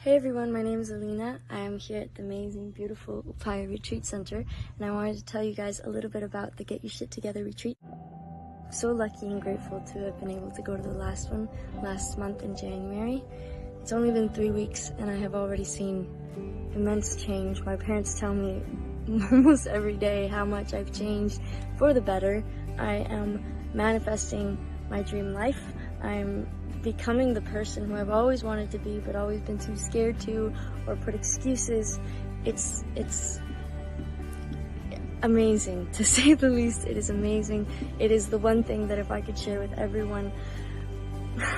Hey everyone, my name is Alina. I am here at the amazing, beautiful Upaya Retreat Center, and I wanted to tell you guys a little bit about the Get Your Shit Together retreat. I'm so lucky and grateful to have been able to go to the last one last month in January. It's only been 3 weeks, and I have already seen immense change. My parents tell me almost every day how much I've changed for the better. I am manifesting my dream life. I'm becoming the person who I've always wanted to be, but always been too scared to, or put excuses. It's amazing, to say the least. It is amazing. It is the one thing that if I could share with everyone,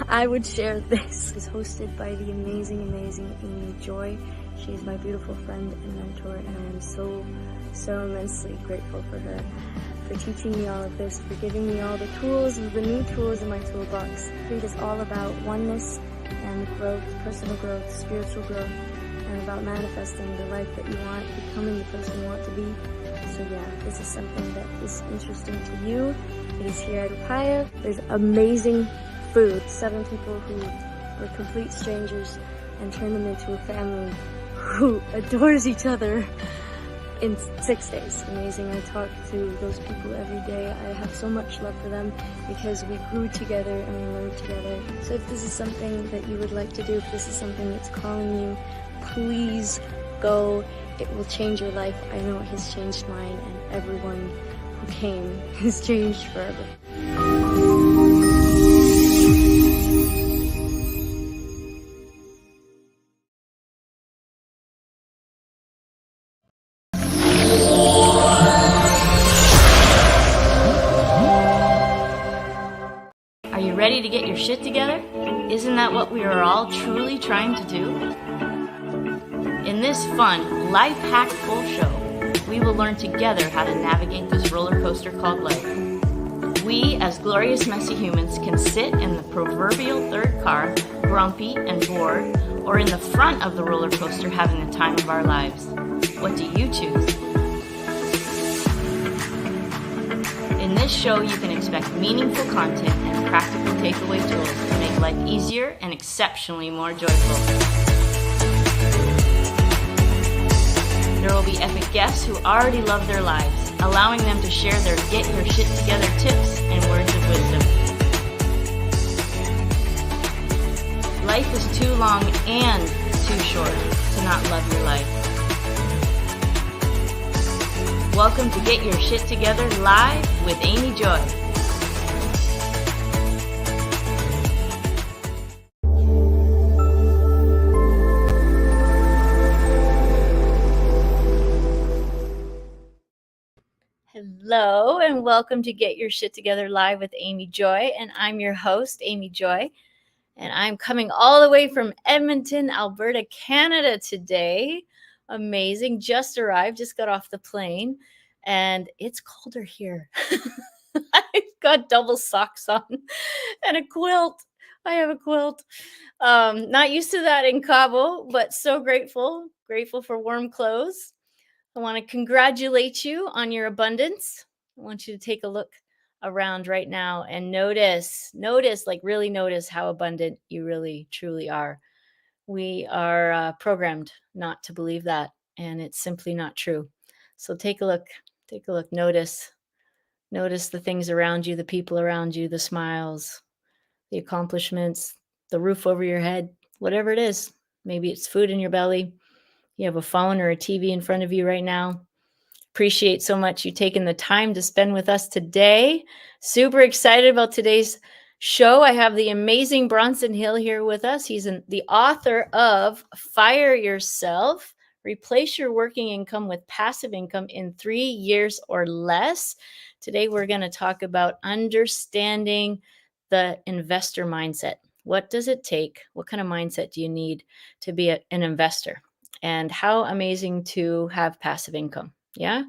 I would share this. It's hosted by the amazing Amy Joy. She is my beautiful friend and mentor, and I am so immensely grateful for her, for teaching me all of this, for giving me all the tools, the new tools in my toolbox. It is all about oneness and growth, personal growth, spiritual growth, and about manifesting the life that you want, becoming the person you want to be. So yeah, this is something that is interesting to you. It is here at Upaya. There's amazing food. 7 people who were complete strangers and turned them into a family who adores each other in 6 days. Amazing. I talk to those people every day. I have so much love for them because we grew together and we learned together. So if this is something that you would like to do, if this is something that's calling you, please go. It will change your life. I know it has changed mine, and everyone who came has changed forever. Are you ready to get your shit together? Isn't that what we are all truly trying to do? In this fun, life-hackful show, we will learn together how to navigate this roller coaster called life. We, as glorious messy humans, can sit in the proverbial third car, grumpy and bored, or in the front of the roller coaster having the time of our lives. What do you choose? In this show, you can expect meaningful content and practical takeaway tools to make life easier and exceptionally more joyful. There will be epic guests who already love their lives, allowing them to share their get your shit together tips and words of wisdom. Life is too long and too short to not love your life. Welcome to Get Your Shit Together Live with Amy Joy. Hello, and welcome to Get Your Shit Together Live with Amy Joy. And I'm your host, Amy Joy. And I'm coming all the way from Edmonton, Alberta, Canada today. Amazing. Just arrived, just got off the plane, and it's colder here. I've got double socks on and a quilt. I have a quilt. Not used to that in Cabo, but so grateful for warm clothes. I want to congratulate you on your abundance. I want you to take a look around right now and notice, like really notice how abundant you really, truly are. We are programmed not to believe that, and it's simply not true. So take a look, notice the things around you, the people around you, the smiles, the accomplishments, the roof over your head, whatever it is. Maybe it's food in your belly. You have a phone or a TV in front of you right now. Appreciate so much you taking the time to spend with us today. Super excited about today's show. I have the amazing Bronson Hill here with us. He's the author of Fire Yourself, Replace Your Working Income with Passive Income in 3 years or less. Today, we're going to talk about understanding the investor mindset. What does it take? What kind of mindset do you need to be an investor? And how amazing to have passive income. Yeah.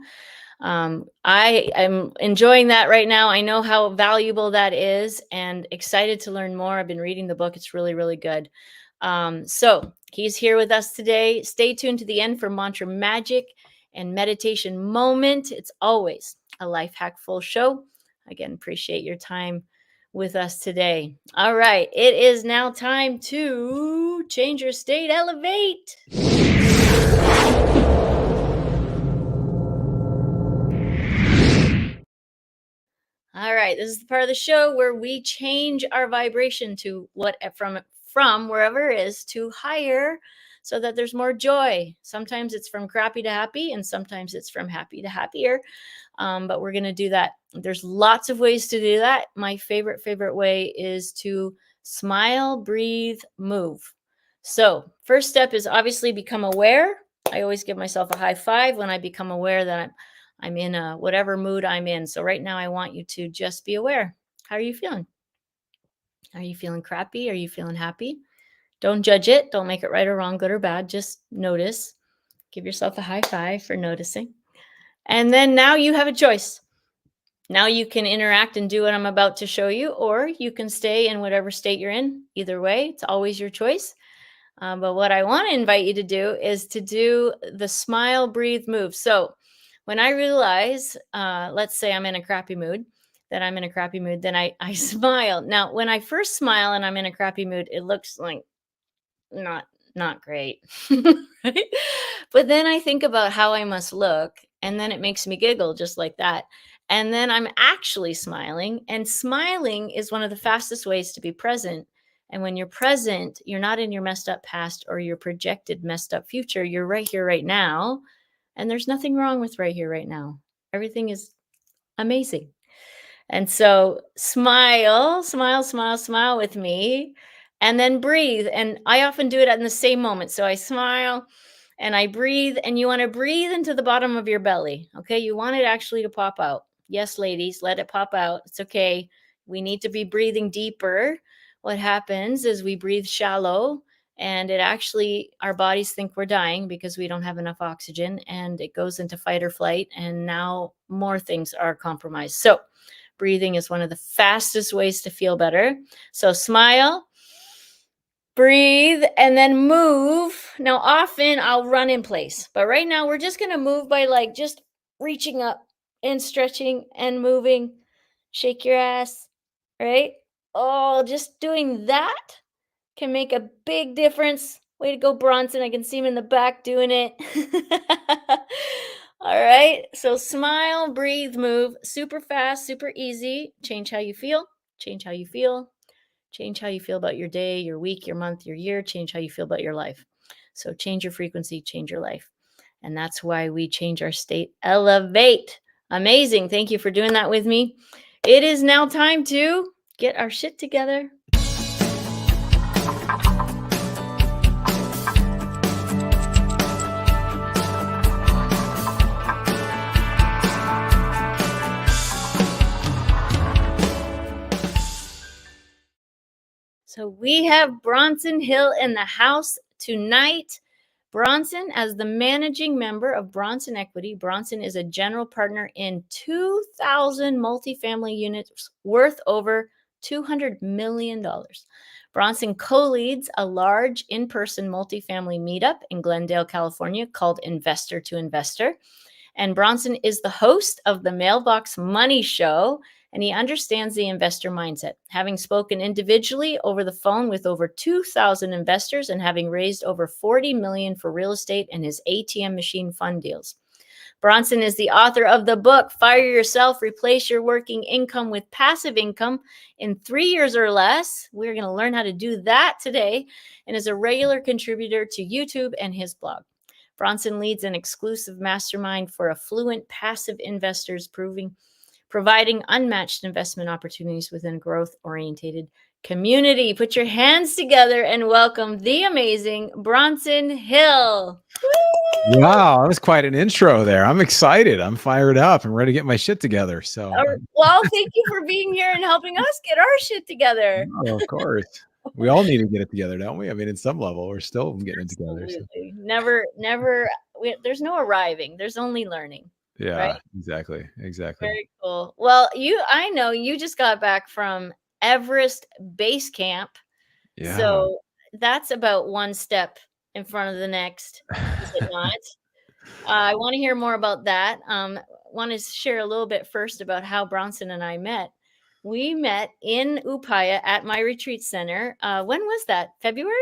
I am enjoying that right now. I know how valuable that is and excited to learn more. I've been reading the book. It's really, really good. So he's here with us today. Stay tuned to the end for mantra magic and meditation moment. It's always a life hack full show. Again, appreciate your time with us today. All right, it is now time to change your state, elevate. All right, this is the part of the show where we change our vibration to what from wherever it is to higher so that there's more joy. Sometimes it's from crappy to happy and sometimes it's from happy to happier. But we're going to do that. There's lots of ways to do that. My favorite way is to smile, breathe, move. So, first step is obviously become aware. I always give myself a high five when I become aware that I'm in a whatever mood I'm in. So right now I want you to just be aware. How are you feeling? Are you feeling crappy? Are you feeling happy? Don't judge it. Don't make it right or wrong, good or bad. Just notice. Give yourself a high five for noticing. And then now you have a choice. Now you can interact and do what I'm about to show you, or you can stay in whatever state you're in. Either way, it's always your choice. But what I want to invite you to do is to do the smile, breathe, move. So when I realize, let's say I'm in a crappy mood, then I smile. Now, when I first smile and I'm in a crappy mood, it looks like not great. Right? But then I think about how I must look, and then it makes me giggle just like that. And then I'm actually smiling, and smiling is one of the fastest ways to be present. And when you're present, you're not in your messed up past or your projected messed up future. You're right here, right now. And there's nothing wrong with right here, right now. Everything is amazing. And so smile, smile, smile, smile with me, and then breathe. And I often do it in the same moment. So I smile and I breathe, and you want to breathe into the bottom of your belly. Okay. You want it actually to pop out. Yes, ladies, let it pop out. It's okay. We need to be breathing deeper. What happens is we breathe shallow, and it actually, our bodies think we're dying because we don't have enough oxygen, and it goes into fight or flight. And now more things are compromised. So, breathing is one of the fastest ways to feel better. So smile, breathe, and then move. Now, often I'll run in place, but right now we're just going to move by like just reaching up and stretching and moving. Shake your ass, right? Oh, just doing that can make a big difference. Way to go, Bronson. I can see him in the back doing it. All right. So smile, breathe, move. Super fast, super easy. Change how you feel. Change how you feel. Change how you feel about your day, your week, your month, your year. Change how you feel about your life. So change your frequency, change your life. And that's why we change our state. Elevate. Amazing. Thank you for doing that with me. It is now time to get our shit together. So we have Bronson Hill in the house tonight. Bronson, as the managing member of Bronson Equity, Bronson is a general partner in 2,000 multifamily units worth over $200 million. Bronson co-leads a large in-person multifamily meetup in Glendale, California called Investor to Investor. And Bronson is the host of the Mailbox Money Show, and he understands the investor mindset, having spoken individually over the phone with over 2,000 investors and having raised over $40 million for real estate and his ATM machine fund deals. Bronson is the author of the book, Fire Yourself, Replace Your Working Income with Passive Income in 3 years or less. We're going to learn how to do that today, and is a regular contributor to YouTube and his blog. Bronson leads an exclusive mastermind for affluent passive investors, providing unmatched investment opportunities within a growth-oriented community. Put your hands together and welcome the amazing Bronson Hill. Woo! Wow, that was quite an intro there. I'm excited. I'm fired up. I'm ready to get my shit together. So, well, thank you for being here and helping us get our shit together. oh, of course. We all need to get it together, don't we? I mean, in some level, we're still getting it together. Absolutely. So. Never, there's no arriving. There's only learning. Yeah, right? Exactly. Very cool. Well, I know you just got back from Everest Base Camp. Yeah. So that's about one step in front of the next, is it not? I want to hear more about that. Want to share a little bit first about how Bronson and I met. We met in Upaya at my retreat center. When was that? February?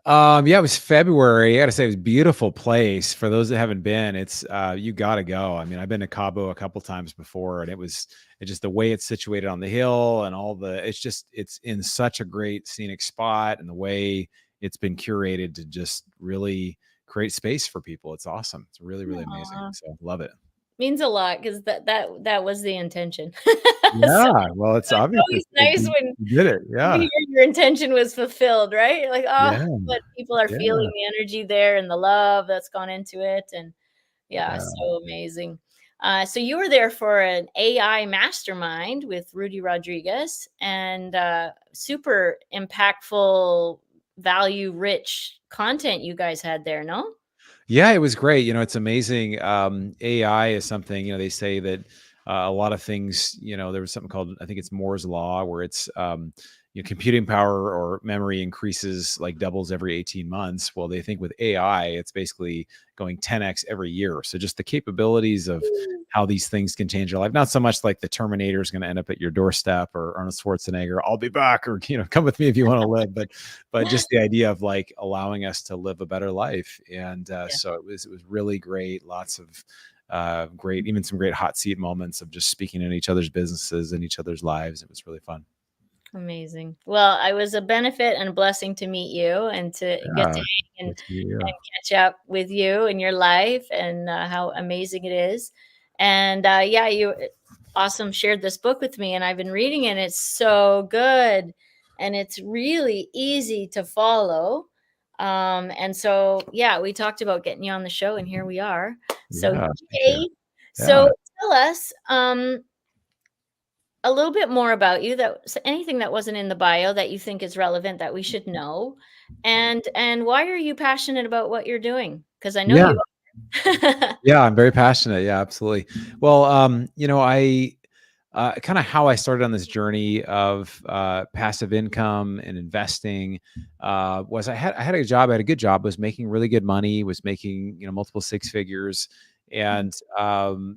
Yeah, it was February. I gotta say, it was a beautiful place. For those that haven't been, it's you gotta go. I mean, I've been to Cabo a couple times before, and it's just the way it's situated on the hill and all the. It's in such a great scenic spot, and the way it's been curated to just really create space for people. It's awesome. It's really, really amazing. Aw, So love it. means a lot because that was the intention. So Yeah, well, it's it's obvious always nice you when you did it. you Yeah, hear your intention was fulfilled, right? You're like, oh, yeah, but people are yeah, feeling the energy there and the love that's gone into it. And yeah, yeah. so amazing. So you were there for an AI mastermind with Rudy Rodriguez and super impactful, value rich content you guys had there, no? Yeah, it was great. It's amazing. AI is something, they say that a lot of things, there was something called, I think it's Moore's Law, where it's, computing power or memory increases like doubles every 18 months. Well, they think with AI, it's basically going 10x every year. So just the capabilities of how these things can change your life, not so much like the Terminator is going to end up at your doorstep or Arnold Schwarzenegger, I'll be back, or, come with me if you want to live. But just the idea of like allowing us to live a better life. And Yeah, so it was really great. Lots of great, even some great hot seat moments of just speaking in each other's businesses and each other's lives. It was really fun. amazing. Well, I was a benefit and a blessing to meet you and to get to Yeah, hang good to meet you. and catch up with you and your life and how amazing it is. And yeah, you awesome shared this book with me, and I've been reading it. It's so good, and it's really easy to follow. And so yeah, we talked about getting you on the show, and here we are. So Yeah, thank you. yay! So Yeah. tell us a little bit more about you, anything that wasn't in the bio that you think is relevant that we should know, and why are you passionate about what you're doing? Because I know Yeah. you are. Yeah, I'm very passionate. Yeah, absolutely. Well, I kind of how I started on this journey of passive income and investing was I had a job. I had a good job. Was making really good money. Was making multiple six figures, and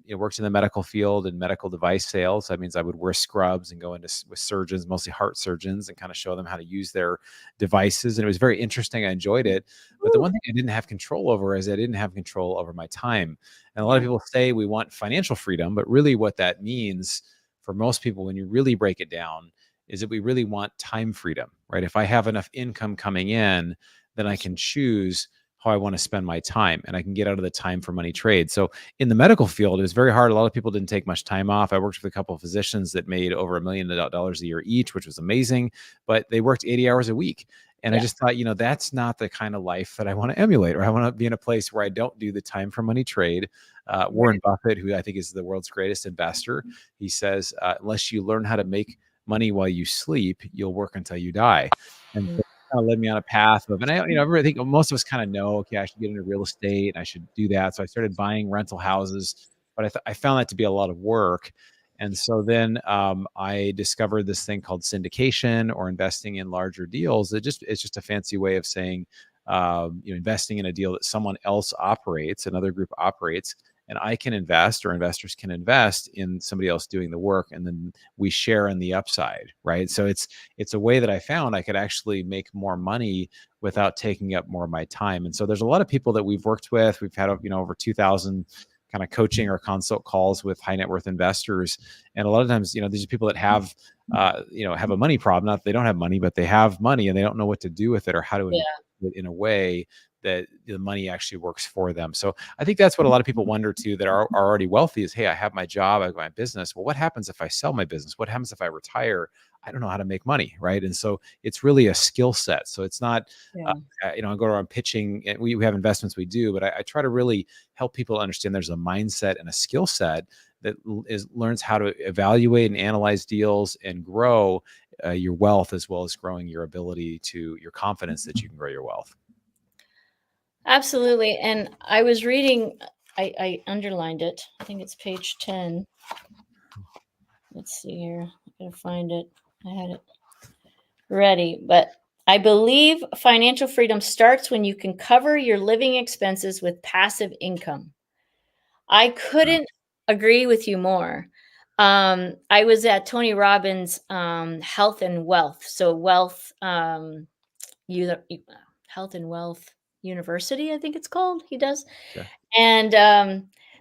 worked in the medical field and medical device sales. That means I would wear scrubs and go into with surgeons, mostly heart surgeons, and kind of show them how to use their devices. And it was very interesting. I enjoyed it. But the Woo. one thing I didn't have control over is I didn't have control over my time. And a lot of Yeah, people say we want financial freedom, but really what that means for most people, when you really break it down, is that we really want time freedom, right? If I have enough income coming in, then I that's can choose how I want to spend my time and I can get out of the time for money trade. So in the medical field, it was very hard. A lot of people didn't take much time off. I worked with a couple of physicians that made over $1 million a year each, which was amazing, but they worked 80 hours a week. And I yeah, just thought, that's not the kind of life that I want to emulate, or I want to be in a place where I don't do the time for money trade. Warren right. Buffett, who I think is the world's greatest investor, he says, unless you learn how to make money while you sleep, you'll work until you die. And Mm, so kind of led me on a path of, and I think most of us kind of know, okay, I should get into real estate and I should do that. So I started buying rental houses, but I found that to be a lot of work. And so then I discovered this thing called syndication, or investing in larger deals. It's just a fancy way of saying, investing in a deal that someone else operates, another group operates, and I can invest, or investors can invest in somebody else doing the work, and then we share in the upside, right? So it's a way that I found I could actually make more money without taking up more of my time. And so there's a lot of people that we've worked with. We've had over 2,000 kind of coaching or consult calls with high net worth investors, and a lot of times these are people that have a money problem. Not that they don't have money, but they have money and they don't know what to do with it or how to invest yeah, it in a way that the money actually works for them. So I think that's what a lot of people wonder too, that are already wealthy, is, hey, I have my job, I have my business. Well, what happens if I sell my business? What happens if I retire? I don't know how to make money, right? And so it's really a skill set. So it's not, yeah. I go around pitching, and we have investments we do, but I try to really help people understand there's a mindset and a skill set that learns how to evaluate and analyze deals and grow your wealth, as well as growing your your confidence that you can grow your wealth. Absolutely. And I was reading, I underlined it. I think it's page 10. Let's see here. I gotta find it. I had it ready, but I believe financial freedom starts when you can cover your living expenses with passive income. I couldn't agree with you more. I was at Tony Robbins' Health and Wealth. So you, Health and Wealth University, I think it's called. He does. Okay. And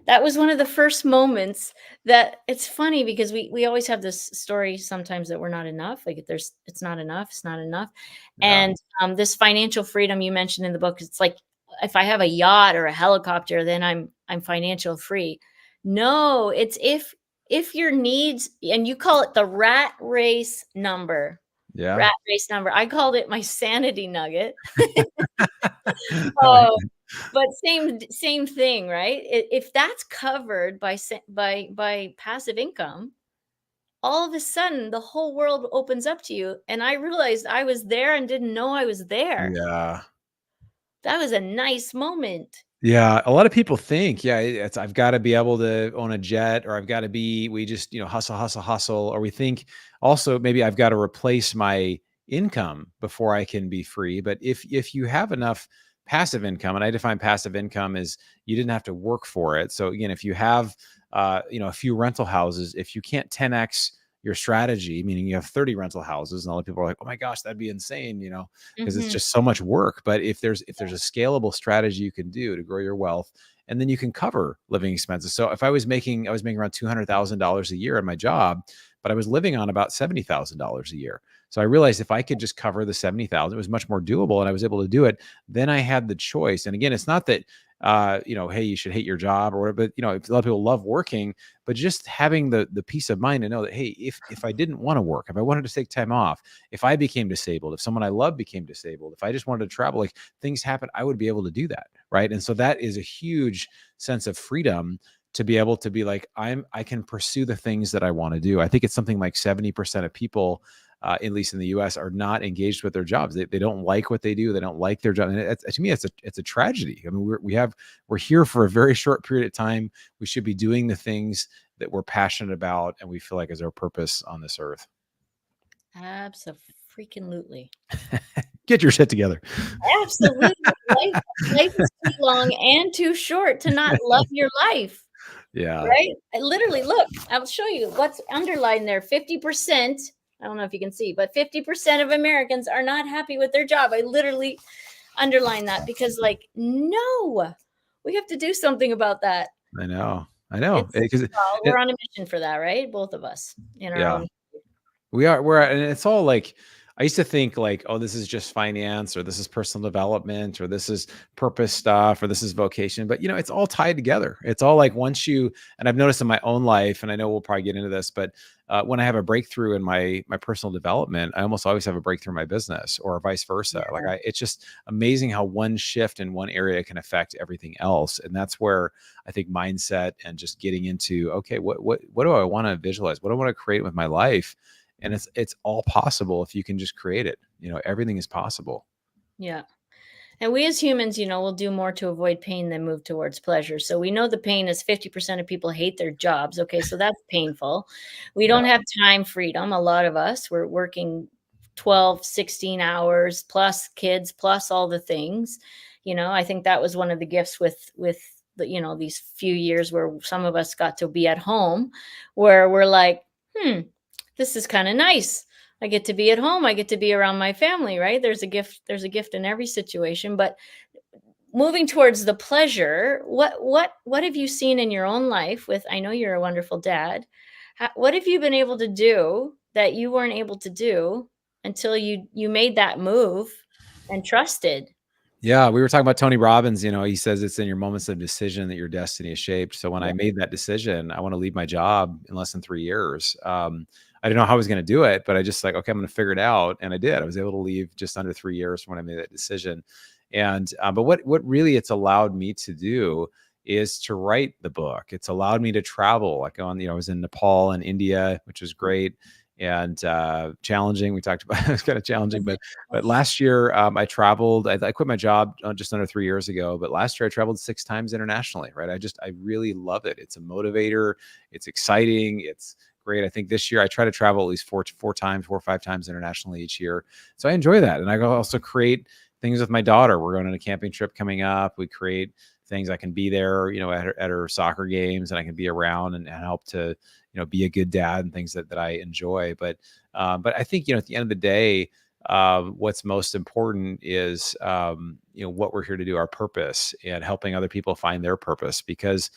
that was one of the first moments that it's funny because we always have this story sometimes that we're not enough. Like it's not enough, it's not enough. Yeah. And this financial freedom you mentioned in the book, it's like if I have a yacht or a helicopter, then I'm financial free. No, it's if your needs, and you call it the rat race number. Yeah. Rat race number. I called it my sanity nugget. I like Oh, that. but same thing, right? If that's covered by passive income, all of a sudden the whole world opens up to you. And I realized I was there and didn't know I was there. Yeah. That was a nice moment. Yeah, a lot of people think, yeah, it's I've got to be able to own a jet, or I've got to be. We just hustle, hustle, hustle, or we think also maybe I've got to replace my income before I can be free. But if you have enough passive income, and I define passive income as you didn't have to work for it. So again, if you have a few rental houses, if you can't 10x your strategy, meaning you have 30 rental houses, and a lot of people are like, oh my gosh, that'd be insane, because it's Hmm. just so much work. But if there's a scalable strategy you can do to grow your wealth, and then you can cover living expenses. So if I was making around $200,000 a year in my job, but I was living on about $70,000 a year. So I realized if I could just cover the 70,000, it was much more doable, and I was able to do it. Then I had the choice. And again, it's not that hey, you should hate your job or whatever, but a lot of people love working, but just having the peace of mind to know that, hey, if I didn't want to work, if I wanted to take time off, if I became disabled, if someone I love became disabled, if I just wanted to travel, like things happen, I would be able to do that. Right. And so that is a huge sense of freedom to be able to be like, I can pursue the things that I want to do. I think it's something like 70% of people, at least in the US, are not engaged with their jobs. They don't like what they do. They don't like their job. And to me, it's a tragedy. I mean, we're here for a very short period of time. We should be doing the things that we're passionate about and we feel like is our purpose on this earth. Absolutely. Get your shit together. Absolutely. Life is too long and too short to not love your life. Yeah. Right? I literally, look, I'll show you what's underlined there. 50%. I don't know if you can see, but 50% of Americans are not happy with their job. I literally underline that because, like, no, we have to do something about that. I know. Because We're on a mission for that, right? Both of us in our own. and it's all like, I used to think like, oh, this is just finance, or this is personal development, or this is purpose stuff, or this is vocation. But it's all tied together. It's all like and I've noticed in my own life, and I know we'll probably get into this, but when I have a breakthrough in my personal development, I almost always have a breakthrough in my business, or vice versa. Yeah. Like it's just amazing how one shift in one area can affect everything else. And that's where I think mindset and just getting into, okay, what do I want to visualize? What do I want to create with my life? And it's all possible if you can just create it. Everything is possible. Yeah. And we as humans, will do more to avoid pain than move towards pleasure. So we know the pain is 50% of people hate their jobs. Okay, so that's painful. We don't have time freedom. A lot of us, we're working 12, 16 hours plus kids, plus all the things. I think that was one of the gifts with the, these few years where some of us got to be at home, where we're like, this is kind of nice. I get to be at home. I get to be around my family, right? There's a gift in every situation. But moving towards the pleasure, what have you seen in your own life with, I know you're a wonderful dad. What have you been able to do that you weren't able to do until you made that move and trusted? Yeah, we were talking about Tony Robbins. He says it's in your moments of decision that your destiny is shaped. So when I made that decision, I want to leave my job in less than 3 years. I didn't know how I was going to do it, but I just like, okay, I'm going to figure it out. And I did. I was able to leave just under 3 years from when I made that decision. And, but what really it's allowed me to do is to write the book. It's allowed me to travel. Like I was in Nepal and India, which was great and challenging. We talked about it was kind of challenging, but last year I traveled. I quit my job just under 3 years ago, but last year I traveled 6 times internationally. Right? I really love it. It's a motivator. It's exciting. It's great. I think this year I try to travel at least 4 or 5 times internationally each year. So I enjoy that, and I also create things with my daughter. We're going on a camping trip coming up. We create things. I can be there, at her soccer games, and I can be around and help to, be a good dad and things that I enjoy. But I think, at the end of the day, what's most important is, what we're here to do, our purpose, and helping other people find their purpose. Because,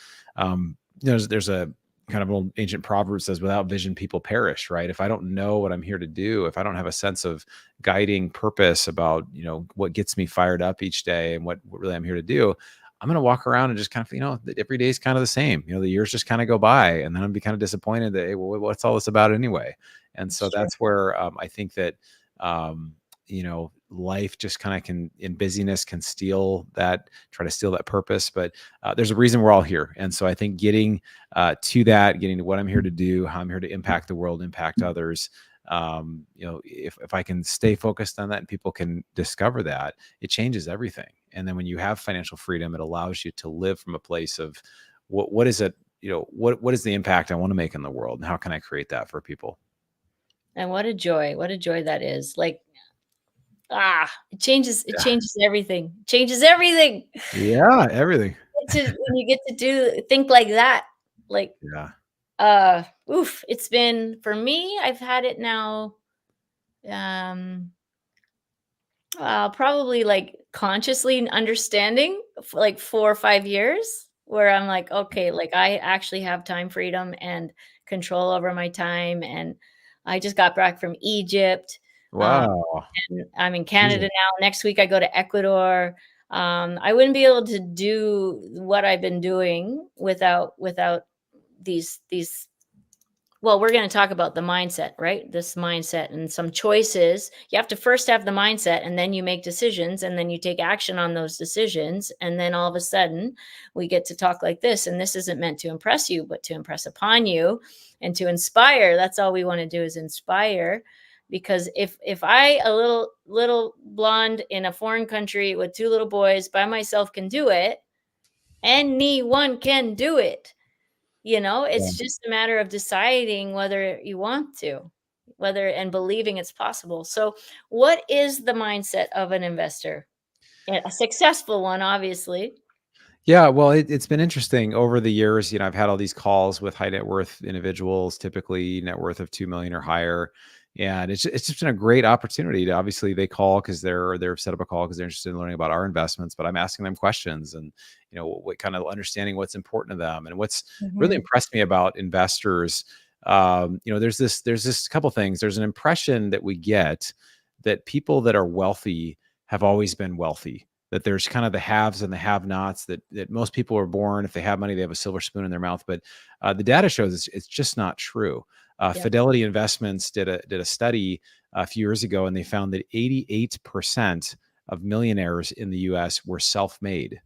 there's a kind of old ancient proverb says, without vision, people perish, right? If I don't know what I'm here to do, if I don't have a sense of guiding purpose about, what gets me fired up each day and what really I'm here to do, I'm going to walk around and just kind of, every day is kind of the same. The years just kind of go by, and then I'm be kind of disappointed that, hey, well, what's all this about anyway? And so that's where I think that, life just kind of in busyness can try to steal that purpose. But there's a reason we're all here. And so I think getting to what I'm here to do, how I'm here to impact the world, impact others, if I can stay focused on that and people can discover that, it changes everything. And then when you have financial freedom, it allows you to live from a place of what is it, what is the impact I want to make in the world, and how can I create that for people? And what a joy that is. Like, it changes everything. Changes everything. Yeah, everything. When you get to think like that, like, it's been, for me, I've had it now, probably like consciously understanding for like 4 or 5 years, where I'm like, okay, like I actually have time freedom and control over my time. And I just got back from Egypt. Wow. And I'm in Canada now. Next week I go to Ecuador. I wouldn't be able to do what I've been doing without these. Well, we're going to talk about the mindset, right? This mindset and some choices. You have to first have the mindset, and then you make decisions, and then you take action on those decisions. And then all of a sudden we get to talk like this. And this isn't meant to impress you, but to impress upon you and to inspire. That's all we want to do, is inspire. Because if I, a little blonde in a foreign country with 2 little boys by myself, can do it, anyone can do it. It's just a matter of deciding whether you want to, and believing it's possible. So what is the mindset of an investor? A successful one, obviously. Yeah, well, it's been interesting over the years. I've had all these calls with high net worth individuals, typically net worth of 2 million or higher. And it's just been a great opportunity to, obviously they call because they're set up a call because they're interested in learning about our investments, but I'm asking them questions and, what kind of understanding what's important to them. And what's really impressed me about investors, there's this couple things. There's an impression that we get that people that are wealthy have always been wealthy, that there's kind of the haves and the have-nots, that most people are born, if they have money, they have a silver spoon in their mouth. But the data shows it's just not true. Fidelity Investments did a study a few years ago, and they found that 88% of millionaires in the US were self-made.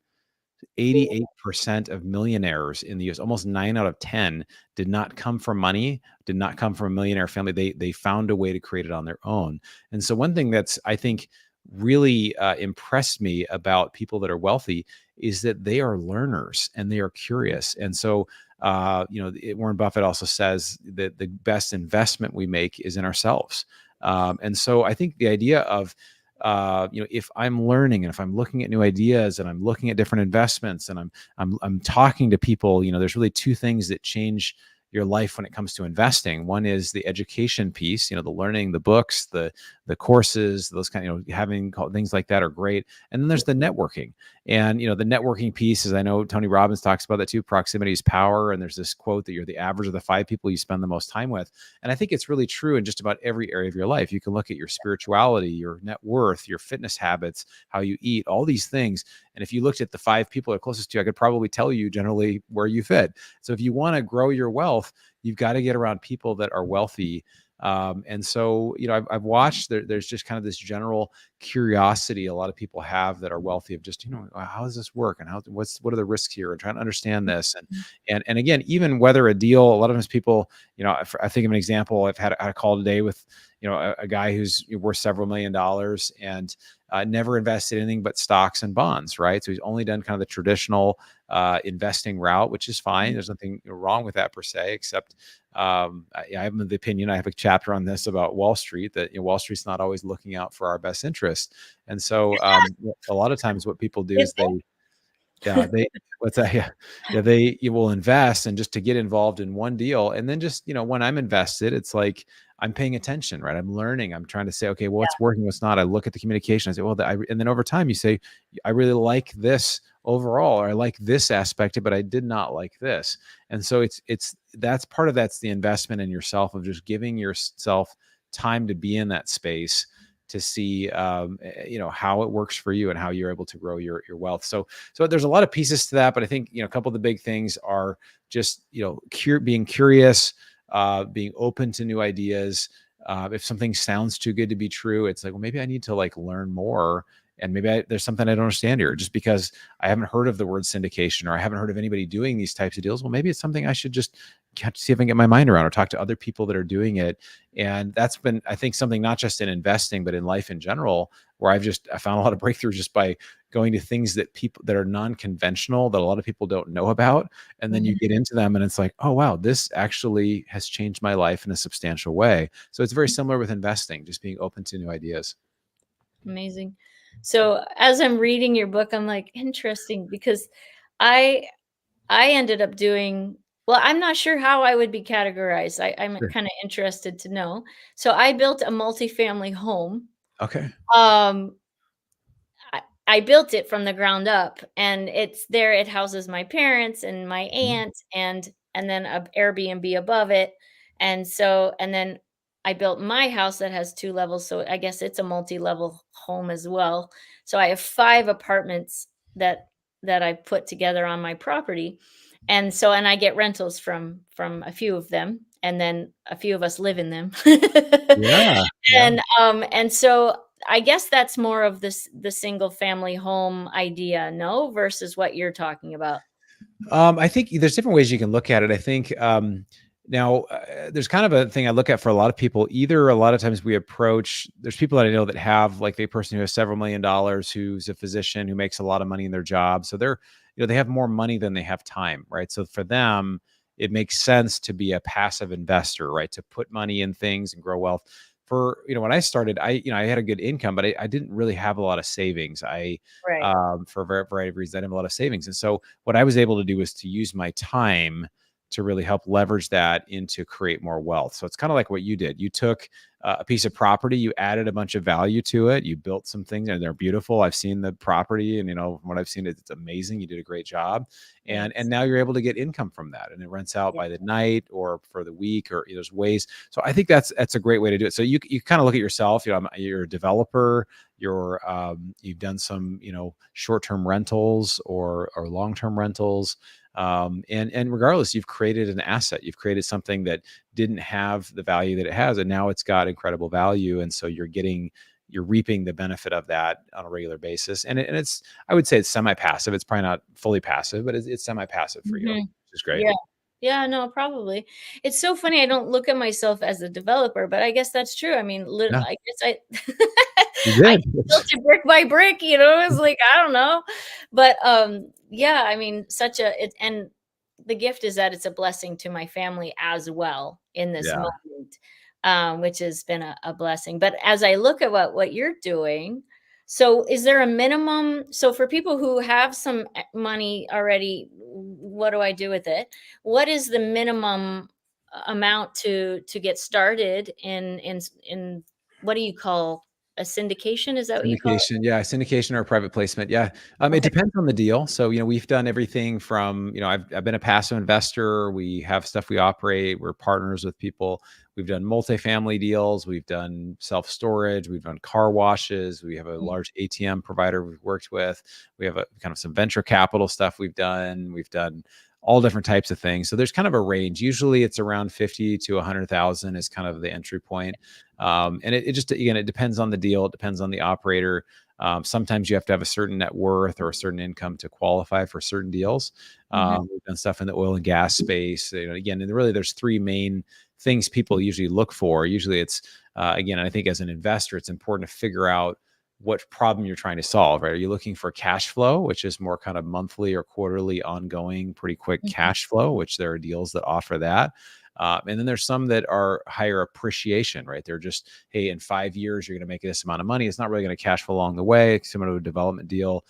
88% of millionaires in the US, almost 9 out of 10, did not come from money, did not come from a millionaire family. They found a way to create it on their own. And so one thing that's, I think, really impressed me about people that are wealthy is that they are learners and they are curious. And so, Warren Buffett also says that the best investment we make is in ourselves. And so I think the idea of, if I'm learning and if I'm looking at new ideas and I'm looking at different investments and I'm talking to people, there's really 2 things that change your life when it comes to investing. One is the education piece, the learning, the books, the courses, those kind of, having things like that are great. And then there's the networking. And, the networking piece is, I know Tony Robbins talks about that too. Proximity is power. And there's this quote that you're the average of the 5 people you spend the most time with. And I think it's really true in just about every area of your life. You can look at your spirituality, your net worth, your fitness habits, how you eat, all these things. And if you looked at the 5 people that are closest to you, I could probably tell you generally where you fit. So if you want to grow your wealth, you've got to get around people that are wealthy. And so, I've watched there's just kind of this general curiosity a lot of people have that are wealthy of just, how does this work? And what are the risks here? And trying to understand this. And again, even whether a deal, a lot of times people, I think of an example. I've had a call today with, a guy who's worth several $1,000,000 and never invested anything but stocks and bonds, right? So he's only done kind of the traditional investing route, which is fine. There's nothing wrong with that per se, except I have the opinion, I have a chapter on this about Wall Street, that Wall Street's not always looking out for our best interest. And so a lot of times what people do is Yeah, what's that? Yeah. Yeah, you will invest and just to get involved in one deal. And then just, when I'm invested, it's like I'm paying attention, right? I'm learning. I'm trying to say, okay, well, what's working, what's not. I look at the communication. I say, well, and then over time you say, I really like this overall, or I like this aspect, but I did not like this. And so that's the investment in yourself, of just giving yourself time to be in that space, to see how it works for you and how you're able to grow your wealth. So there's a lot of pieces to that, but I think a couple of the big things are just being curious, being open to new ideas. If something sounds too good to be true, it's like, well, maybe I need to learn more, and maybe there's something I don't understand here. Just because I haven't heard of the word syndication, or I haven't heard of anybody doing these types of deals, well, maybe it's something I should just see if I can get my mind around, or talk to other people that are doing it. And that's been, I think, something not just in investing, but in life in general, where I found a lot of breakthroughs just by going to things that are non-conventional, that a lot of people don't know about. And then you get into them and it's like, oh, wow, this actually has changed my life in a substantial way. So it's very similar with investing, just being open to new ideas. Amazing. So as I'm reading your book, I'm like, interesting, because I ended up doing, well, I'm not sure how I would be categorized. I'm Sure. kind of interested to know. So I built a multifamily home. Okay. Um, I built it from the ground up, and it houses my parents and my aunt, and then a Airbnb above it. And then I built my house that has 2 levels, so I guess it's a multi-level home as well. So I have 5 apartments that I put together on my property. And I get rentals from a few of them, and then a few of us live in them. Yeah. Yeah. And so I guess that's more of the single family home idea, no, versus what you're talking about. I think there's different ways you can look at it. I think now there's kind of a thing I look at for a lot of people. Either a lot of times there's people that I know that have, like, the person who has several $1,000,000, who's a physician who makes a lot of money in their job. So they have more money than they have time, right? So for them, it makes sense to be a passive investor, right? To put money in things and grow wealth. When I started, I had a good income, but I didn't really have a lot of savings. Right. For a variety of reasons, I didn't have a lot of savings. And so what I was able to do was to use my time to really help leverage that into create more wealth. So it's kind of like what you did. You took a piece of property, you added a bunch of value to it, you built some things, and they're beautiful. I've seen the property, and from what I've seen, it's amazing. You did a great job. And Thanks. now you're able to get income from that, and it rents out Yeah. by the night or for the week, or there's ways. So I think that's a great way to do it. So you kind of look at yourself, you're a developer, you've done some short-term rentals or long-term rentals, and regardless, you've created an asset. You've created something that didn't have the value that it has, and now it's got incredible value. And so you're reaping the benefit of that on a regular basis. And it's, I would say, it's semi-passive. It's probably not fully passive, but it's semi-passive for you, Mhm. which is great. Yeah. Yeah, no, probably. It's so funny, I don't look at myself as a developer, but I guess that's true. I mean, Yeah, I guess I you I did. built it brick by brick, it's like, I don't know. But, yeah, I mean, and the gift is that it's a blessing to my family as well in this Yeah. moment, which has been a blessing. But as I look at what you're doing, so is there a minimum? So for people who have some money already, what do I do with it? What is the minimum amount to get started in what do you call a syndication? Is that what you call it? Syndication, yeah, syndication or private placement, yeah. It Okay. depends on the deal. So, we've done everything from, I've been a passive investor. We have stuff we operate. We're partners with people. We've done multifamily deals. We've done self-storage. We've done car washes. We have a large ATM provider we've worked with. We have a kind of some venture capital stuff we've done. We've done all different types of things. So there's kind of a range. Usually it's around 50 to 100,000 is kind of the entry point. And it just, again, it depends on the deal. It depends on the operator. Sometimes you have to have a certain net worth or a certain income to qualify for certain deals. Mhm. We've done stuff in the oil and gas space. Again, and really there's 3 main things people usually look for. Usually it's, again, I think as an investor, it's important to figure out what problem you're trying to solve, right? Are you looking for cash flow, which is more kind of monthly or quarterly ongoing, pretty quick Mhm. cash flow, which there are deals that offer that? And then there's some that are higher appreciation, right? They're just, hey, in 5 years, you're going to make this amount of money. It's not really going to cash flow along the way. Similar to a development deal.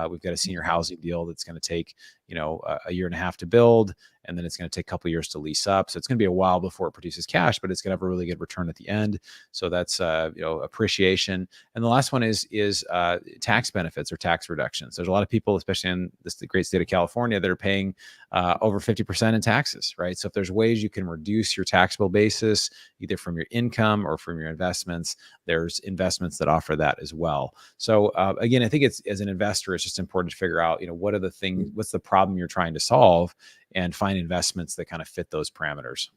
We've got a senior housing deal that's going to take, a year and a half to build, and then it's going to take a couple of years to lease up. So it's going to be a while before it produces cash, but it's going to have a really good return at the end. So that's, appreciation. And the last one is tax benefits or tax reductions. There's a lot of people, especially in the great state of California, that are paying over 50% in taxes, right? So if there's ways you can reduce your taxable basis, either from your income or from your investments, there's investments that offer that as well. So again, I think it's, as an investor, it's just important to figure out, what are the things, what's the problem you're trying to solve, and find investments that kind of fit those parameters.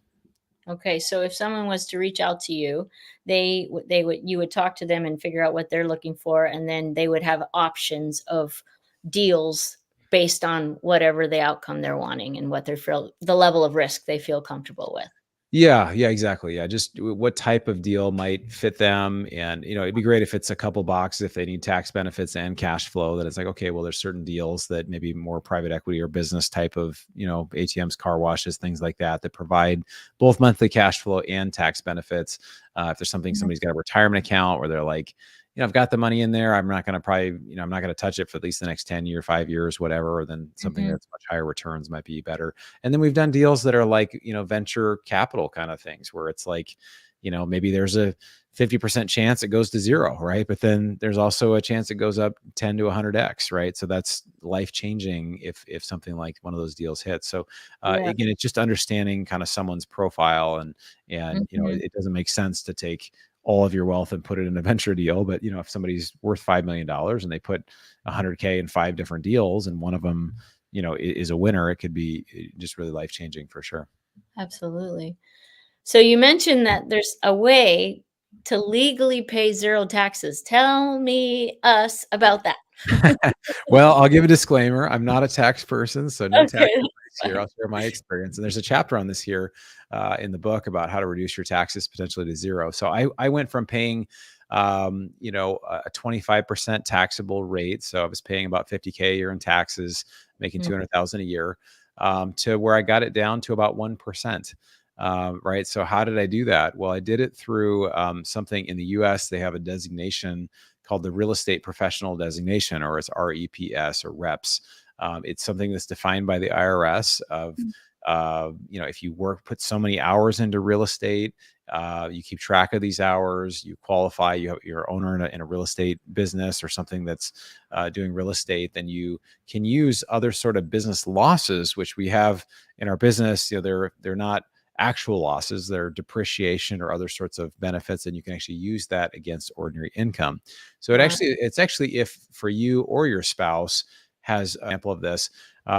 Okay, so if someone was to reach out to you, you would talk to them and figure out what they're looking for, and then they would have options of deals based on whatever the outcome they're wanting and what the level of risk they feel comfortable with. Yeah, exactly. Yeah, just what type of deal might fit them, and it'd be great if it's a couple boxes if they need tax benefits and cash flow. That it's like, okay, well, there's certain deals that maybe more private equity or business type of, ATMs, car washes, things like that provide both monthly cash flow and tax benefits. If there's somebody's got a retirement account where they're like, I've got the money in there. I'm not going to I'm not going to touch it for at least the next 10 years, 5 years, whatever. Or then something that's much higher returns might be better. And then we've done deals that are like, venture capital kind of things where it's like, maybe there's a 50% chance it goes to zero, right? But then there's also a chance it goes up 10 to 100x, right? So that's life changing if something like one of those deals hits. So again, it's just understanding kind of someone's profile, and it doesn't make sense to take all of your wealth and put it in a venture deal. But, if somebody's worth $5 million and they put 100K in 5 different deals, and one of them, is a winner, it could be just really life-changing for sure. Absolutely. So you mentioned that there's a way to legally pay zero taxes. Tell us about that. Well, I'll give a disclaimer. I'm not a tax person, so no tax Okay. advice here. I'll share my experience. And there's a chapter on this here in the book about how to reduce your taxes potentially to zero. So I went from paying, a 25% taxable rate. So I was paying about 50K a year in taxes, making 200,000 a year, to where I got it down to about 1%. Right. So how did I do that? Well, I did it through something in the US. They have a designation called the real estate professional designation, or it's REPS or REPS. It's something that's defined by the IRS of, if you put so many hours into real estate, you keep track of these hours, you qualify, you're owner in a real estate business or something that's doing real estate, then you can use other sort of business losses, which we have in our business. They're not actual losses, they're depreciation or other sorts of benefits, and you can actually use that against ordinary income. So it's actually if for you or your spouse has an example of this.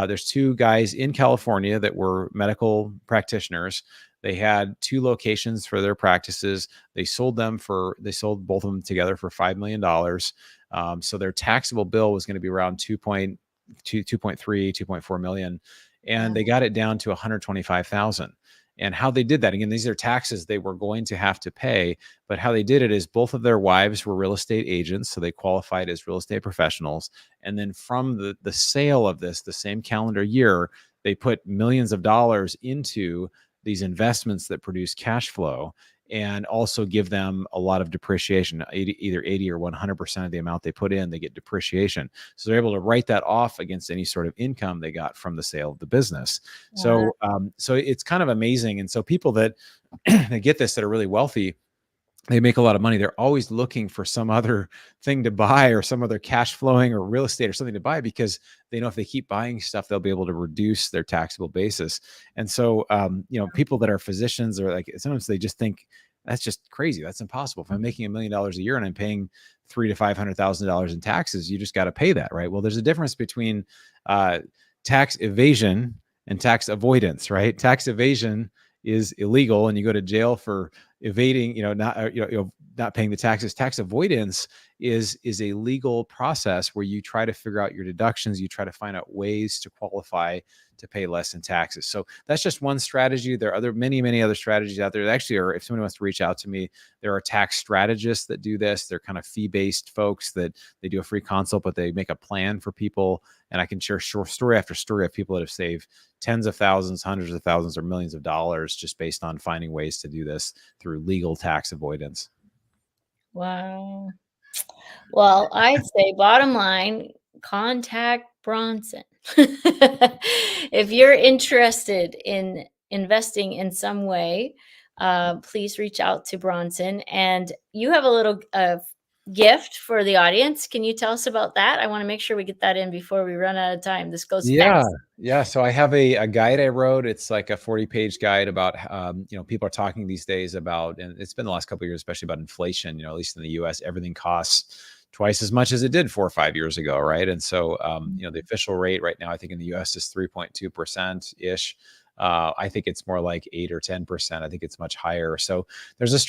There's 2 guys in California that were medical practitioners. They had 2 locations for their practices. They sold both of them together for $5 million. So their taxable bill was going to be around 2.3, 2.4 million. And they got it down to 125,000. And how they did that, again, these are taxes they were going to have to pay, but how they did it is both of their wives were real estate agents, so they qualified as real estate professionals. And then from the sale of this, the same calendar year, they put millions of dollars into these investments that produce cash flow and also give them a lot of depreciation, either 80 or 100% of the amount they put in, they get depreciation. So they're able to write that off against any sort of income they got from the sale of the business. Wow. So it's kind of amazing. And so people that they get this that are really wealthy, they make a lot of money. They're always looking for some other thing to buy or some other cash flowing or real estate or something to buy, because they know if they keep buying stuff, they'll be able to reduce their taxable basis. And so, people that are physicians are like, sometimes they just think that's just crazy. That's impossible. If I'm making $1 million a year and I'm paying $300,000 to $500,000 in taxes, you just got to pay that, right? Well, there's a difference between tax evasion and tax avoidance, right? Tax evasion is illegal and you go to jail for evading, not paying the taxes. Tax avoidance is a legal process where you try to figure out your deductions, you try to find out ways to qualify to pay less in taxes. So that's just one strategy. There are many other strategies out there. Actually, if somebody wants to reach out to me, there are tax strategists that do this. They're kind of fee-based folks that they do a free consult, but they make a plan for people. And I can share story after story of people that have saved tens of thousands, hundreds of thousands, or millions of dollars just based on finding ways to do this through legal tax avoidance. Wow. Well, I'd say bottom line, contact Bronson. If you're interested in investing in some way, please reach out to Bronson. And you have a little gift for the audience. Can you tell us about that? I want to make sure we get that in before we run out of time. This goes fast. Yeah. So I have a guide I wrote. It's like a 40-page guide about, people are talking these days about, and it's been the last couple of years, especially about inflation, at least in the US, everything costs twice as much as it did 4 or 5 years ago. Right. And so, the official rate right now, I think in the US is 3.2% ish. I think it's more like 8 or 10%. I think it's much higher. So there's some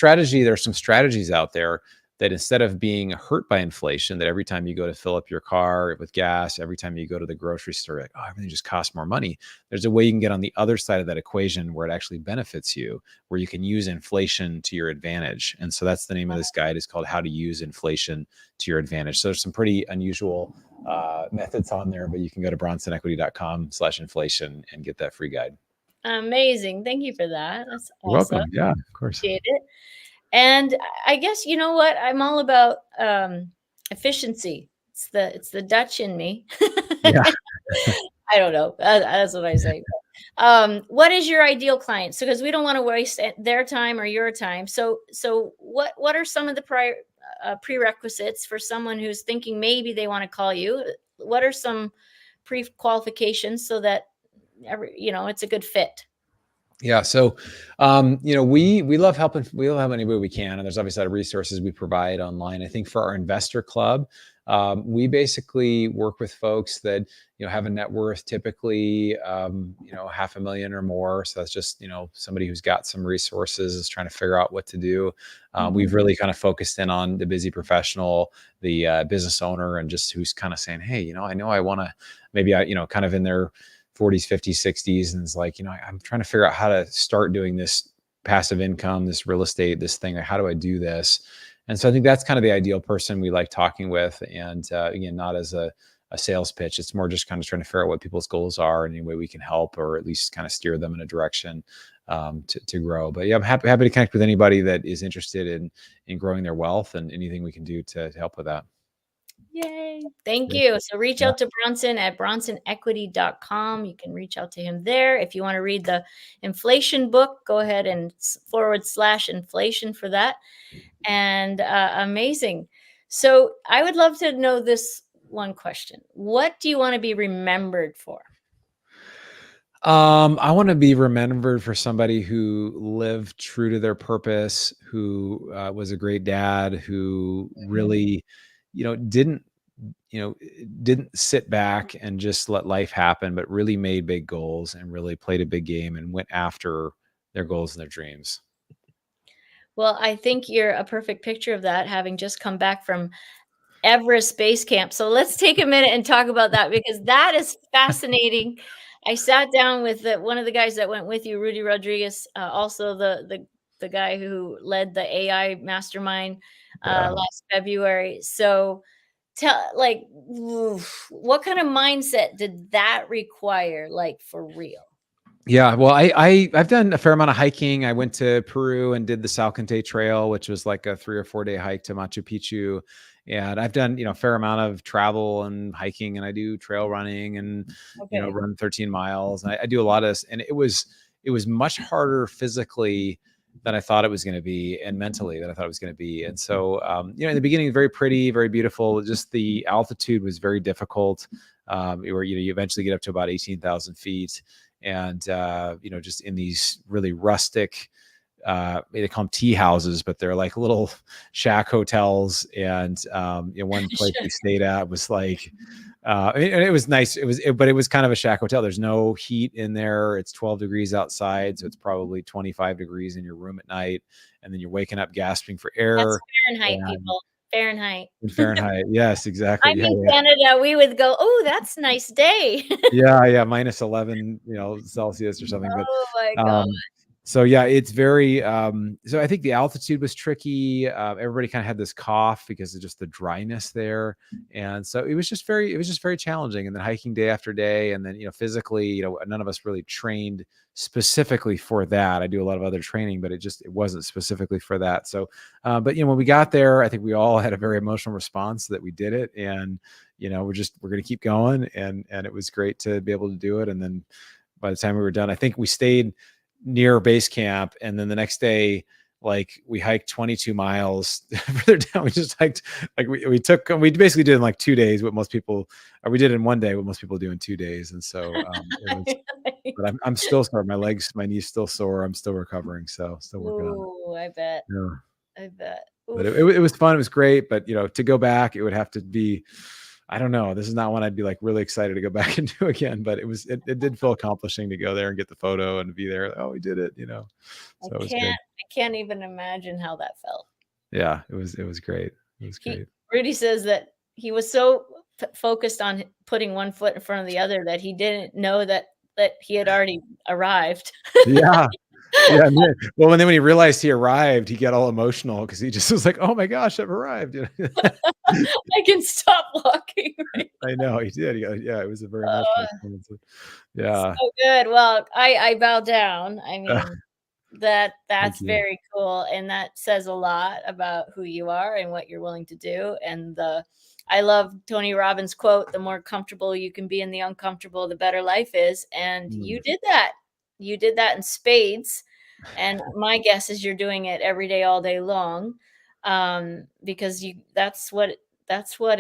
strategies out there that instead of being hurt by inflation, that every time you go to fill up your car with gas, every time you go to the grocery store, like, oh, everything just costs more money. There's a way you can get on the other side of that equation where it actually benefits you, where you can use inflation to your advantage. And so that's the name of this guide. Is called How to Use Inflation to Your Advantage. So there's some pretty unusual methods on there, but you can go to bronsonequity.com/inflation and get that free guide. Amazing. Thank you for that. That's You're awesome. welcome. Yeah, of course. Appreciate it. And I guess you know what? I'm all about efficiency. It's the Dutch in me. Yeah. I don't know. That's what I say. What is your ideal client? So because we don't want to waste their time or your time. So what are some of the prerequisites for someone who's thinking maybe they want to call you? What are some pre-qualifications so that it's a good fit? Yeah. So, we love helping. We love helping anybody we can, and there's obviously a lot of resources we provide online. I think for our investor club, we basically work with folks that have a net worth typically $500,000 or more. So that's just somebody who's got some resources, is trying to figure out what to do. We've really kind of focused in on the busy professional, the business owner, and just who's kind of saying, hey, I know I want to maybe kind of in their 40s, 50s, 60s. And it's like, I'm trying to figure out how to start doing this passive income, this real estate, this thing. How do I do this? And so I think that's kind of the ideal person we like talking with. And again, not as a sales pitch. It's more just kind of trying to figure out what people's goals are and any way we can help, or at least kind of steer them in a direction to grow. But yeah, I'm happy to connect with anybody that is interested in growing their wealth, and anything we can do to help with that. Yay. Thank you. So reach out to Bronson at bronsonequity.com. You can reach out to him there. If you want to read the inflation book, go ahead and /inflation for that. And amazing. So I would love to know this one question. What do you want to be remembered for? I want to be remembered for somebody who lived true to their purpose, who was a great dad, who really didn't sit back and just let life happen, but really made big goals and really played a big game and went after their goals and their dreams. Well, I think you're a perfect picture of that, having just come back from Everest Base Camp. So let's take a minute and talk about that, because that is fascinating. I sat down with one of the guys that went with you, Rudy Rodriguez, also the guy who led the AI mastermind last February. So what kind of mindset did that require, like, for real? Yeah, well, I've done a fair amount of hiking. I went to Peru and did the Salcantay Trail, which was like a 3 or 4 day hike to Machu Picchu. And I've done, a fair amount of travel and hiking, and I do trail running and, run 13 miles. And I do a lot of this, and it was much harder physically than I thought it was going to be, and mentally than I thought it was going to be. And so, in the beginning, very pretty, very beautiful. Just the altitude was very difficult. Where, you eventually get up to about 18,000 feet. And, just in these really rustic, they call them tea houses, but they're like little shack hotels. And, one place we stayed at was like, and it was nice. But it was kind of a shack hotel. There's no heat in there. It's 12 degrees outside. So it's probably 25 degrees in your room at night. And then you're waking up gasping for air. That's Fahrenheit, people. Fahrenheit. in Fahrenheit. Yes, exactly. I'm Yeah, in yeah. Canada. We would go, oh, that's a nice day. Yeah, minus 11, Celsius or something. But Oh my God. um, so yeah, it's very so I think the altitude was tricky. Everybody kind of had this cough because of just the dryness there. And so it was just very challenging. And then hiking day after day, and then physically, none of us really trained specifically for that. I do a lot of other training, but it wasn't specifically for that. So but when we got there, I think we all had a very emotional response that we did it. And we're going to keep going. And it was great to be able to do it. And then by the time we were done, I think we stayed near base camp. And then the next day, like, we hiked 22 miles further down. We just hiked, like, we basically did in like 2 days what most people, or we did in 1 day what most people do in 2 days. And so but I'm still sore. My knees still sore. I'm still recovering. So still working on it. Oh, I bet. Yeah. I bet. But it was fun. It was great. But to go back, it would have to be, I don't know. This is not one I'd be like really excited to go back and do again. But it did feel accomplishing to go there and get the photo and be there. Oh, we did it. So it was good. I can't even imagine how that felt. Yeah, it was great. It was great. Rudy says that he was so focused on putting one foot in front of the other that he didn't know that he had already arrived. Yeah. Yeah. Well, and then when he realized he arrived, he got all emotional because he just was like, "Oh my gosh, I've arrived!" I can stop walking. Right? I know he did. Yeah, it was a very emotional experience. Yeah. So good. Well, I bow down. I mean, that's very cool, and that says a lot about who you are and what you're willing to do. And I love Tony Robbins' quote: "The more comfortable you can be in the uncomfortable, the better life is." And you did that. You did that in spades. And my guess is you're doing it every day, all day long, because that's what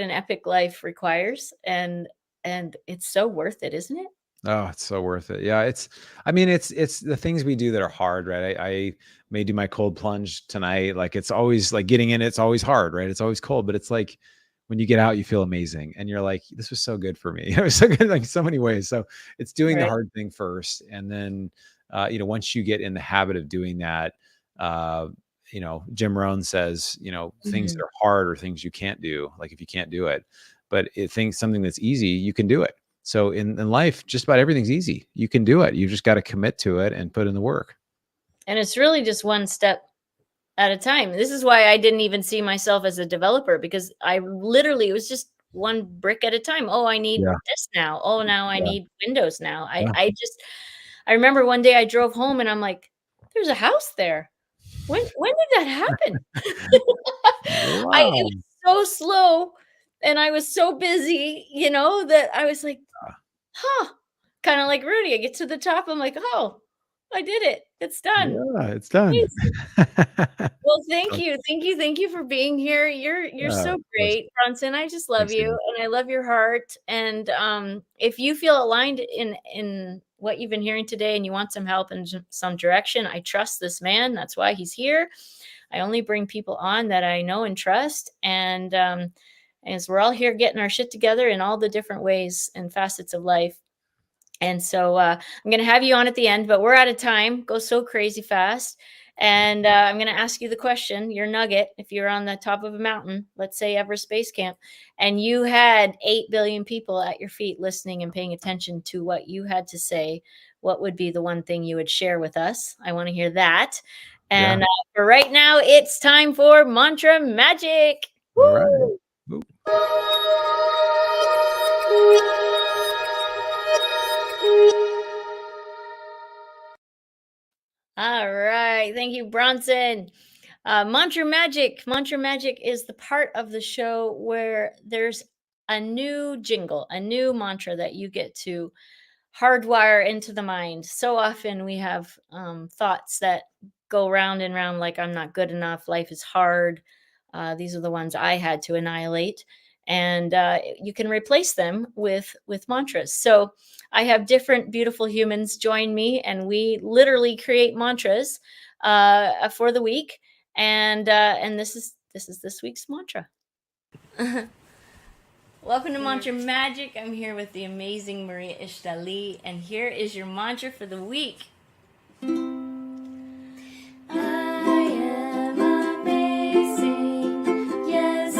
an epic life requires. And it's so worth it, isn't it? Oh, it's so worth it. Yeah, it's the things we do that are hard, right? I may do my cold plunge tonight. Like, it's always like getting in, it's always hard, right? It's always cold, but it's like when you get out, you feel amazing. And you're like, this was so good for me. It was so good, like, so many ways. So it's doing the hard thing first. And then, once you get in the habit of doing that, Jim Rohn says, things that are hard are things you can't do. Like, if you can't do it, but something that's easy, you can do it. So in life, just about everything's easy. You can do it. You've just got to commit to it and put in the work. And it's really just one step at a time. This is why I didn't even see myself as a developer, because it was just one brick at a time. Oh, I need this now. Oh, now I need windows now. I remember one day I drove home and I'm like, there's a house there. When did that happen? Wow. It was so slow and I was so busy, that I was like, kind of like Rudy. I get to the top. I'm like, oh, I did it. It's done. Yeah, it's done. Well, thank you. Thank you for being here. You're so great, Bronson. I just love you, and I love your heart. And if you feel aligned in what you've been hearing today and you want some help and some direction, I trust this man. That's why he's here. I only bring people on that I know and trust. And as we're all here getting our shit together in all the different ways and facets of life. And so I'm going to have you on at the end, but we're out of time. Goes so crazy fast. And I'm going to ask you the question, your nugget. If you're on the top of a mountain, let's say Everest Base Camp, and you had 8 billion people at your feet listening and paying attention to what you had to say, what would be the one thing you would share with us? I want to hear that. And for right now, it's time for Mantra Magic. All right. Woo. All right. Thank you, Bronson. Mantra Magic. Mantra Magic is the part of the show where there's a new jingle, a new mantra that you get to hardwire into the mind. So often we have thoughts that go round and round like, I'm not good enough. Life is hard. These are the ones I had to annihilate. And you can replace them with mantras. So I have different beautiful humans join me, and we literally create mantras for the week. And this is this week's mantra. Welcome to Mantra Magic. I'm here with the amazing Maria Ishtali, and here is your mantra for the week. I am amazing. Yes,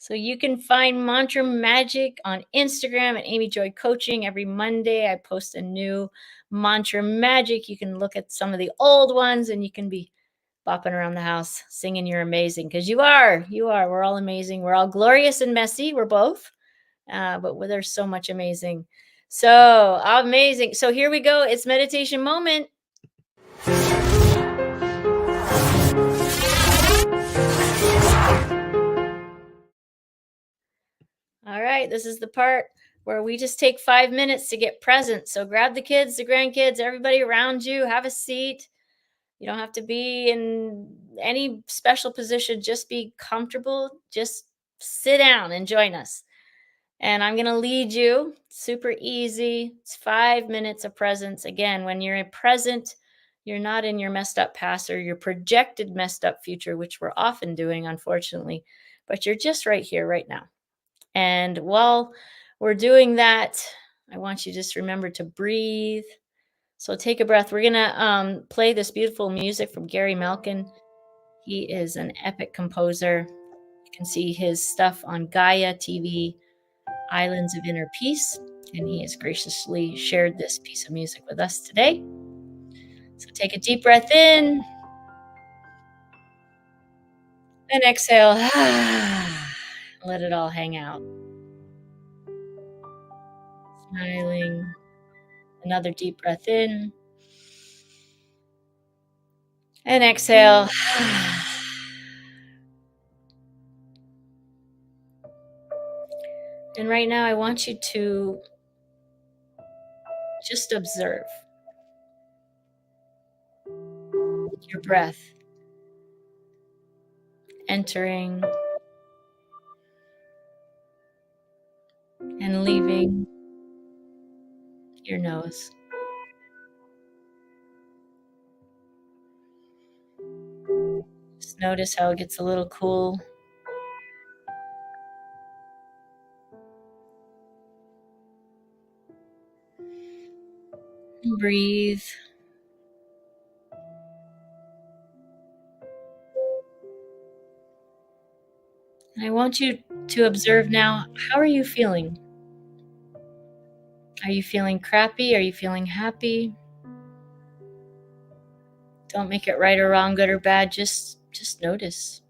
So you can find Mantra Magic on Instagram at Amy Joy Coaching. Every Monday, I post a new Mantra Magic. You can look at some of the old ones and you can be bopping around the house singing you're amazing, because you are. You are. We're all amazing. We're all glorious and messy. We're both. But there's so much amazing. So amazing. So here we go. It's meditation moment. All right, this is the part where we just take 5 minutes to get present. So grab the kids, the grandkids, everybody around you, have a seat. You don't have to be in any special position, just be comfortable. Just sit down and join us. And I'm going to lead you. Super easy. It's 5 minutes of presence. Again, when you're in present, you're not in your messed up past or your projected messed up future, which we're often doing, unfortunately. But you're just right here, right now. And while we're doing that, I want you to just remember to breathe. So take a breath. We're going to play this beautiful music from Gary Malkin. He is an epic composer. You can see his stuff on Gaia TV, Islands of Inner Peace. And he has graciously shared this piece of music with us today. So take a deep breath in and exhale. Let it all hang out. Smiling. Another deep breath in. And exhale. And right now, I want you to just observe your breath entering and leaving your nose. Just notice how it gets a little cool. And breathe. And I want you to observe now, how are you feeling? Are you feeling crappy? Are you feeling happy? Don't make it right or wrong, good or bad. Just notice.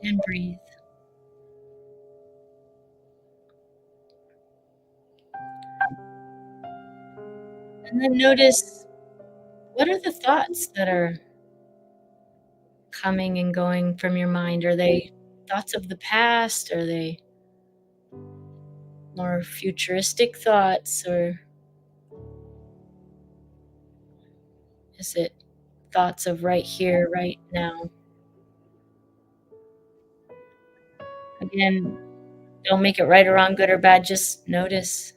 And breathe. And then notice, what are the thoughts that are coming and going from your mind? Are they thoughts of the past? Are they more futuristic thoughts? Or is it thoughts of right here, right now? Again, don't make it right or wrong, good or bad. Just notice.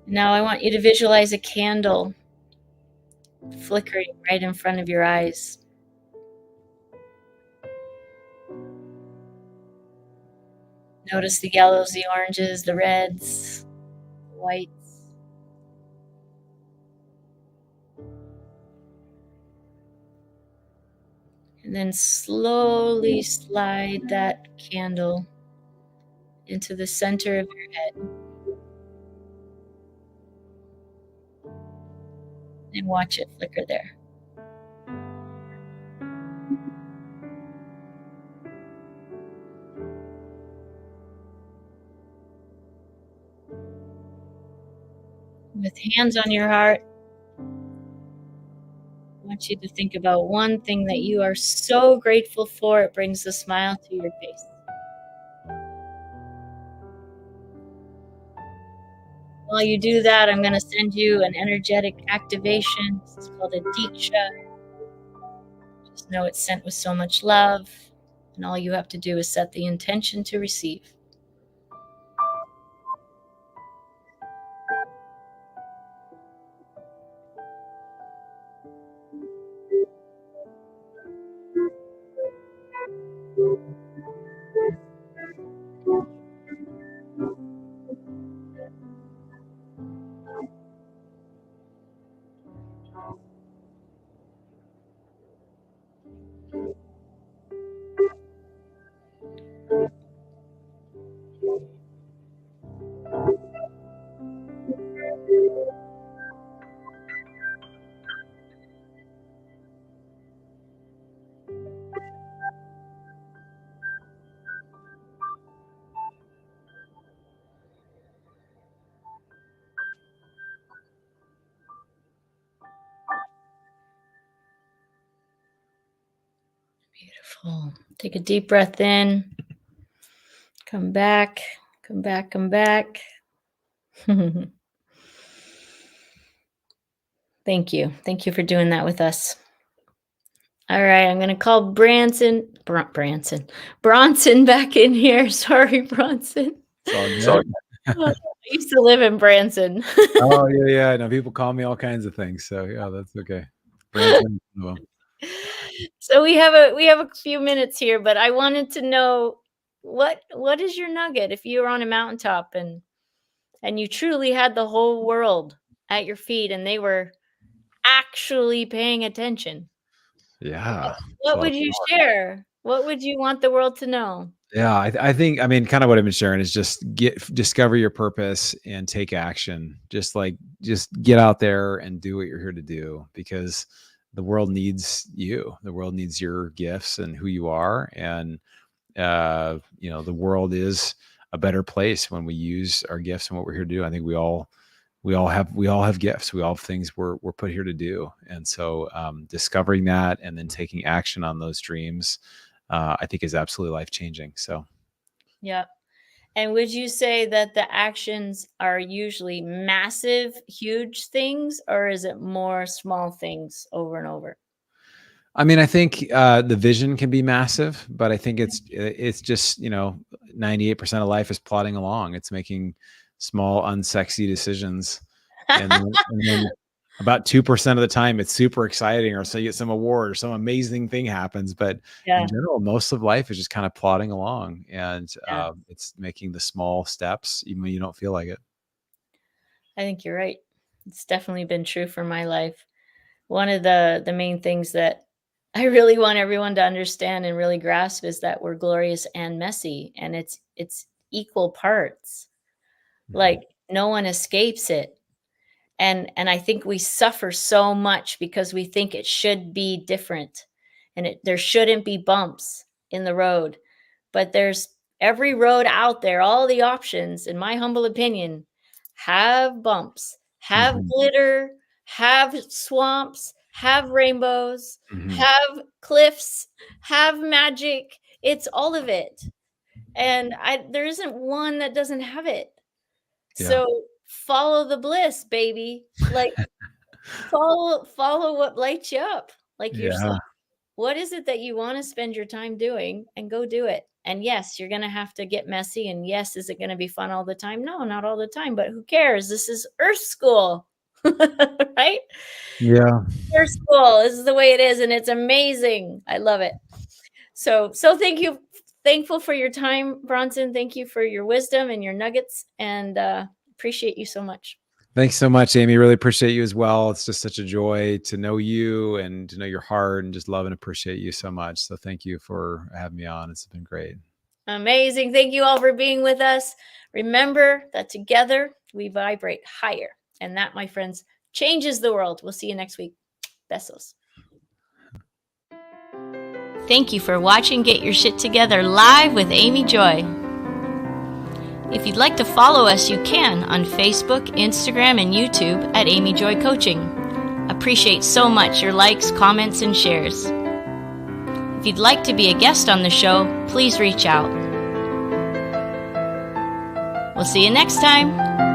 Now I want you to visualize a candle flickering right in front of your eyes. Notice the yellows, the oranges, the reds, the whites. And then slowly slide that candle into the center of your head. And watch it flicker there. With hands on your heart, I want you to think about one thing that you are so grateful for. It brings a smile to your face. While you do that, I'm going to send you an energetic activation. It's called a Diksha. Just know it's sent with so much love. And all you have to do is set the intention to receive. Beautiful. Take a deep breath in. Come back, come back, come back. Thank you. Thank you for doing that with us. All right, I'm going to call Bronson back in here. Sorry, Bronson. It's all good. I used to live in Branson. Oh, yeah. No, people call me all kinds of things. So yeah, that's okay. Branson, well, So we have a few minutes here, but I wanted to know what is your nugget if you were on a mountaintop and you truly had the whole world at your feet and they were actually paying attention. yeah. It's a What lot of would you share? What would you want the world to know? Yeah, I think, I mean, kind of what I've been sharing is just discover your purpose and take action. Just get out there and do what you're here to do, because the world needs you. The world needs your gifts and who you are. And, the world is a better place when we use our gifts and what we're here to do. I think we all have gifts. We all have things we're put here to do. And so, discovering that and then taking action on those dreams, I think is absolutely life-changing. So, Yeah. And would you say that the actions are usually massive, huge things, or is it more small things over and over? I mean, I think the vision can be massive, but I think it's just 98% of life is plodding along. It's making small, unsexy decisions, and then about 2% of the time it's super exciting, or so you get some award or some amazing thing happens. But Yeah. in general, most of life is just kind of plodding along, and Yeah. it's making the small steps even when you don't feel like it. I think you're right. It's definitely been true for my life. One of the main things that I really want everyone to understand and really grasp is that we're glorious and messy, and it's equal parts. Like no one escapes it. And I think we suffer so much because we think it should be different and there shouldn't be bumps in the road. But there's every road out there, all the options, in my humble opinion, have bumps, have Mhm. glitter, have swamps, have rainbows, Mhm. have cliffs, have magic. It's all of it. And there isn't one that doesn't have it. Yeah. So follow the bliss, baby. Like follow what lights you up, like Yeah. yourself. What is it that you want to spend your time doing, and go do it? And yes, you're going to have to get messy, and yes, is it going to be fun all the time? No, not all the time, but who cares? This is earth school. Right? Yeah. Earth school. This is the way it is, and it's amazing. I love it. So thank you. Thankful for your time, Bronson. Thank you for your wisdom and your nuggets, and appreciate you so much. Thanks so much, Amy. Really appreciate you as well. It's just such a joy to know you and to know your heart, and just love and appreciate you so much. So thank you for having me on. It's been great. Amazing. Thank you all for being with us. Remember that together we vibrate higher. And that, my friends, changes the world. We'll see you next week. Besos. Thank you for watching Get Your Shit Together live with Amy Joy. If you'd like to follow us, you can on Facebook, Instagram, and YouTube at Amy Joy Coaching. Appreciate so much your likes, comments, and shares. If you'd like to be a guest on the show, please reach out. We'll see you next time.